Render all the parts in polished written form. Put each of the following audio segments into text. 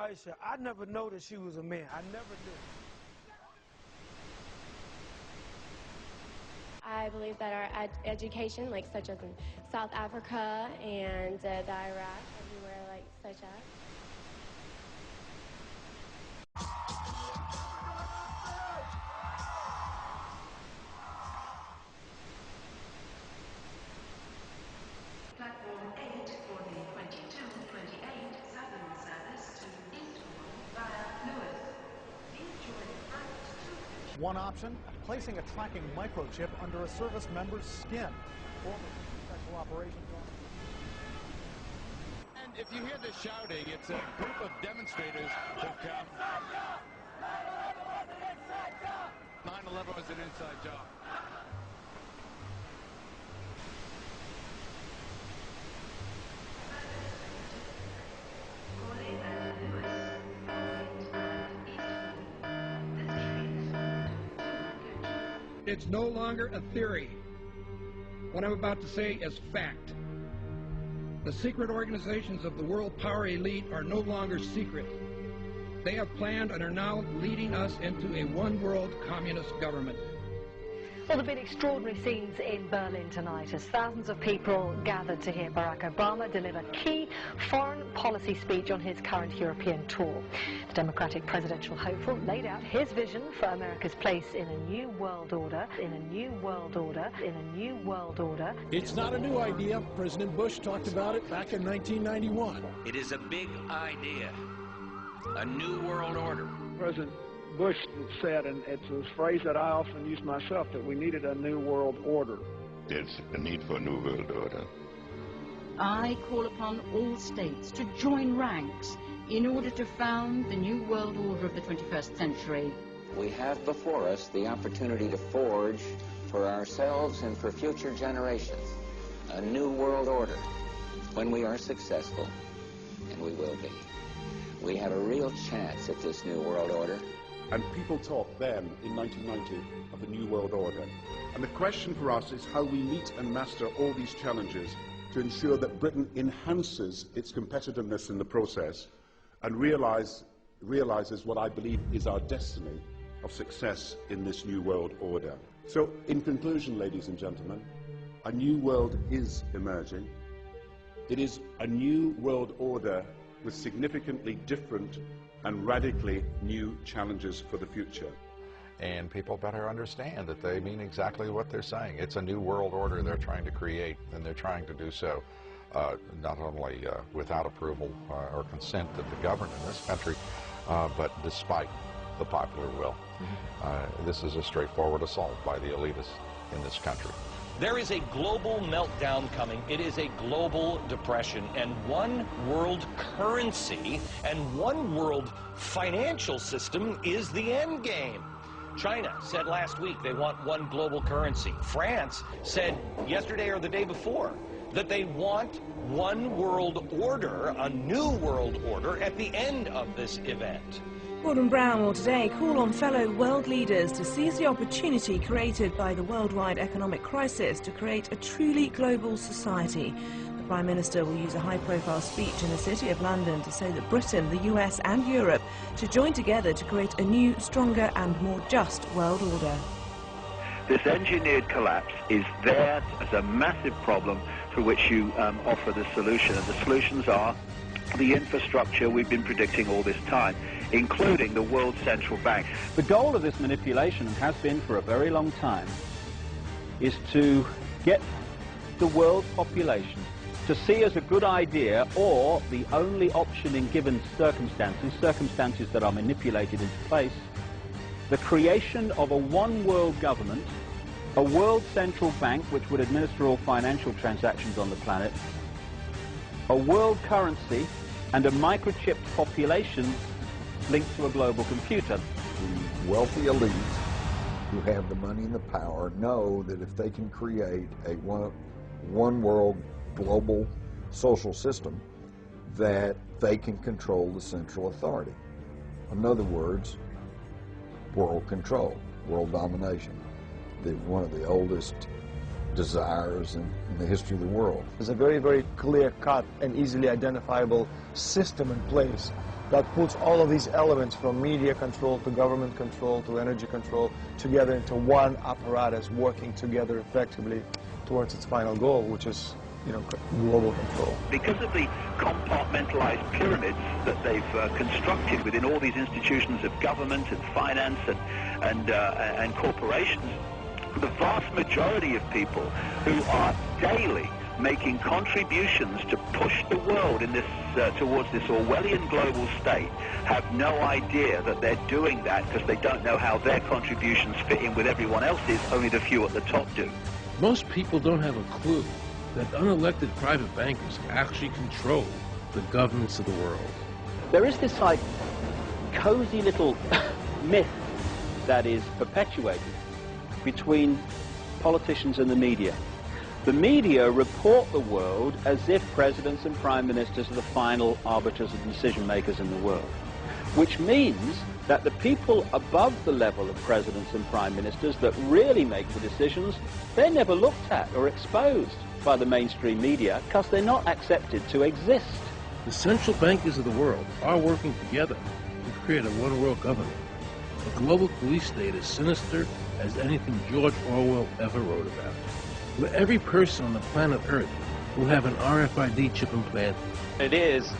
Aisha, I never noticed she was a man. I never knew. I believe that our education, like such as in South Africa and the Iraq, everywhere like such as. Platform 8 for the 2228 Southern service to Eastbourne via Lewis. Please join front 2. One option, placing a tracking microchip under a service member's skin. Former Special Operations Officer. And if you hear the shouting, it's a group of demonstrators who've come. 9/11 was an inside job. It's no longer a theory. What I'm about to say is fact. The secret organizations of the world power elite are no longer secret. They have planned and are now leading us into a one-world communist government. Well, there have been extraordinary scenes in Berlin tonight as thousands of people gathered to hear Barack Obama deliver key foreign policy speech on his current European tour. The Democratic presidential hopeful laid out his vision for America's place in a new world order, in a new world order, in a new world order. It's not a new idea. President Bush talked about it back in 1991. It is a big idea, a new world order. President Bush said, and it's a phrase that I often use myself, that we needed a new world order. There's a need for a new world order. I call upon all states to join ranks in order to found the new world order of the 21st century. We have before us the opportunity to forge for ourselves and for future generations a new world order. When we are successful, and we will be, we have a real chance at this new world order. And people talked then, in 1990, of a new world order. And the question for us is how we meet and master all these challenges to ensure that Britain enhances its competitiveness in the process and realizes what I believe is our destiny of success in this new world order. So, in conclusion, ladies and gentlemen, a new world is emerging. It is a new world order with significantly different and radically new challenges for the future. And people better understand that they mean exactly what they're saying. It's a new world order they're trying to create, and they're trying to do so not only without approval or consent of the governed in this country, but despite the popular will. This is a straightforward assault by the elitists in this country. There is a global meltdown coming. It is a global depression, and one world currency and one world financial system is the end game. China said last week they want one global currency. France said yesterday or the day before that they want one world order, a new world order, at the end of this event. Gordon Brown will today call on fellow world leaders to seize the opportunity created by the worldwide economic crisis to create a truly global society. The Prime Minister will use a high-profile speech in the City of London to say that Britain, the US and Europe should join together to create a new, stronger and more just world order. This engineered collapse is there as a massive problem for which you offer the solution, and the solutions are the infrastructure we've been predicting all this time, including the World Central Bank. The goal of this manipulation, and has been for a very long time, is to get the world's population to see as a good idea, or the only option in given circumstances that are manipulated into place, the creation of a one-world government, a world central bank which would administer all financial transactions on the planet, a world currency, and a microchipped population linked to a global computer. The wealthy elite who have the money and the power know that if they can create a one world global social system, that they can control the central authority. In other words, world control, world domination, one of the oldest desires in the history of the world. There's a very, very clear-cut and easily identifiable system in place that puts all of these elements from media control to government control to energy control together into one apparatus working together effectively towards its final goal, which is, global control. Because of the compartmentalized pyramids that they've constructed within all these institutions of government and finance and corporations, the vast majority of people who are daily making contributions to push the world in this towards this Orwellian global state have no idea that they're doing that because they don't know how their contributions fit in with everyone else's. Only the few at the top do. Most people don't have a clue that unelected private bankers actually control the governments of the world. There is this like cozy little myth that is perpetuated between politicians and the media. The media report the world as if presidents and prime ministers are the final arbiters and decision makers in the world, which means that the people above the level of presidents and prime ministers that really make the decisions, they're never looked at or exposed by the mainstream media because they're not accepted to exist. The central bankers of the world are working together to create a one-world government. A global police state as sinister as anything George Orwell ever wrote about, where every person on the planet Earth will have an RFID chip implanted. It is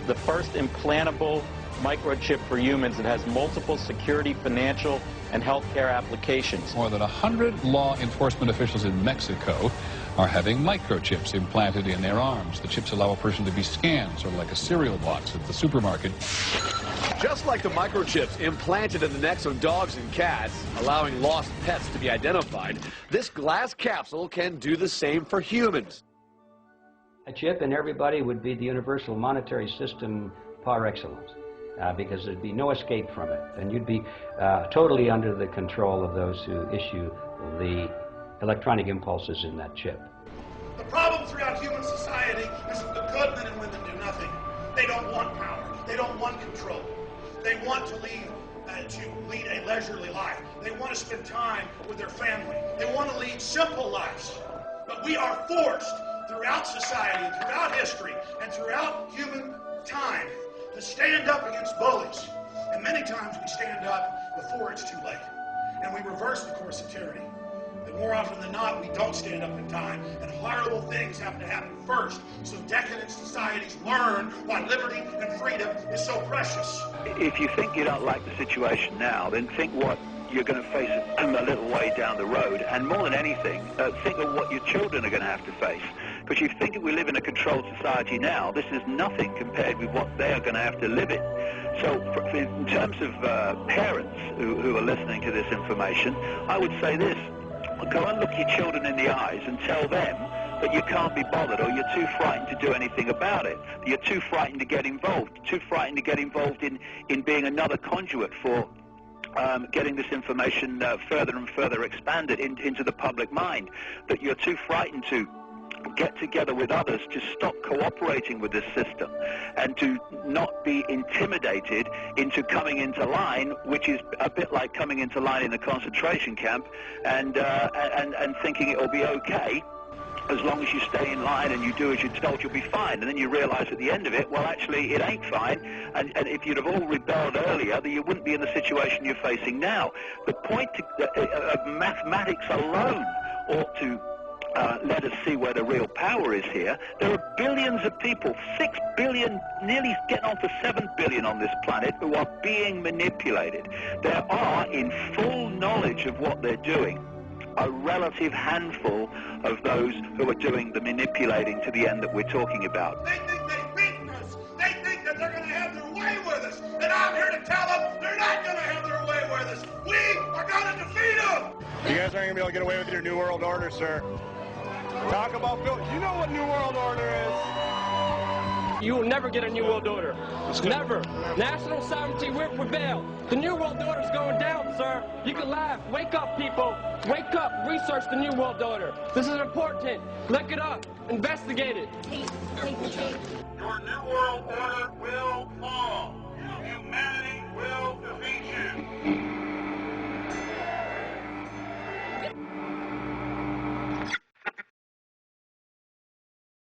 the first implantable microchip for humans that has multiple security, financial, and healthcare applications. More than 100 law enforcement officials in Mexico are having microchips implanted in their arms. The chips allow a person to be scanned, sort of like a cereal box at the supermarket. Just like the microchips implanted in the necks of dogs and cats, allowing lost pets to be identified, this glass capsule can do the same for humans. A chip in everybody would be the universal monetary system par excellence, because there'd be no escape from it, and you'd be totally under the control of those who issue the electronic impulses in that chip. The problem throughout human society is that the good men and women do nothing. They don't want power. They don't want control. They want to lead a leisurely life. They want to spend time with their family. They want to lead simple lives. But we are forced throughout society and throughout history and throughout human time to stand up against bullies. And many times we stand up before it's too late. And we reverse the course of tyranny. And more often than not, we don't stand up in time, and horrible things have to happen first, so decadent societies learn why liberty and freedom is so precious. If you think you don't like the situation now, then think what you're going to face a little way down the road, and more than anything, think of what your children are going to have to face. Because you think if we live in a controlled society now, this is nothing compared with what they are going to have to live in. So in terms of parents who are listening to this information, I would say this. Go and look your children in the eyes and tell them that you can't be bothered, or you're too frightened to do anything about it. You're too frightened to get involved, too frightened to get involved in being another conduit for getting this information further and further expanded into the public mind, that you're too frightened to get together with others to stop cooperating with this system and to not be intimidated into coming into line, which is a bit like coming into line in a concentration camp and thinking it will be okay as long as you stay in line and you do as you're told, you'll be fine. And then you realize at the end of it, well, actually, it ain't fine. And if you'd have all rebelled earlier, then you wouldn't be in the situation you're facing now. The point of mathematics alone ought to let us see where the real power is here. There are billions of people, 6 billion, nearly getting on for 7 billion on this planet, who are being manipulated. There are, in full knowledge of what they're doing, a relative handful of those who are doing the manipulating to the end that we're talking about. They think they've beaten us. They think that they're going to have their way with us. And I'm here to tell them they're not going to have their way with us. We are going to defeat them. You guys aren't going to be able to get away with your New World Order, sir. Talk about Bill. You know what New World Order is. You will never get a New World Order. Never. National sovereignty will prevail. The New World Order is going down, sir. You can laugh. Wake up, people. Wake up. Research the New World Order. This is important. Look it up. Investigate it. Your New World Order will fall. Humanity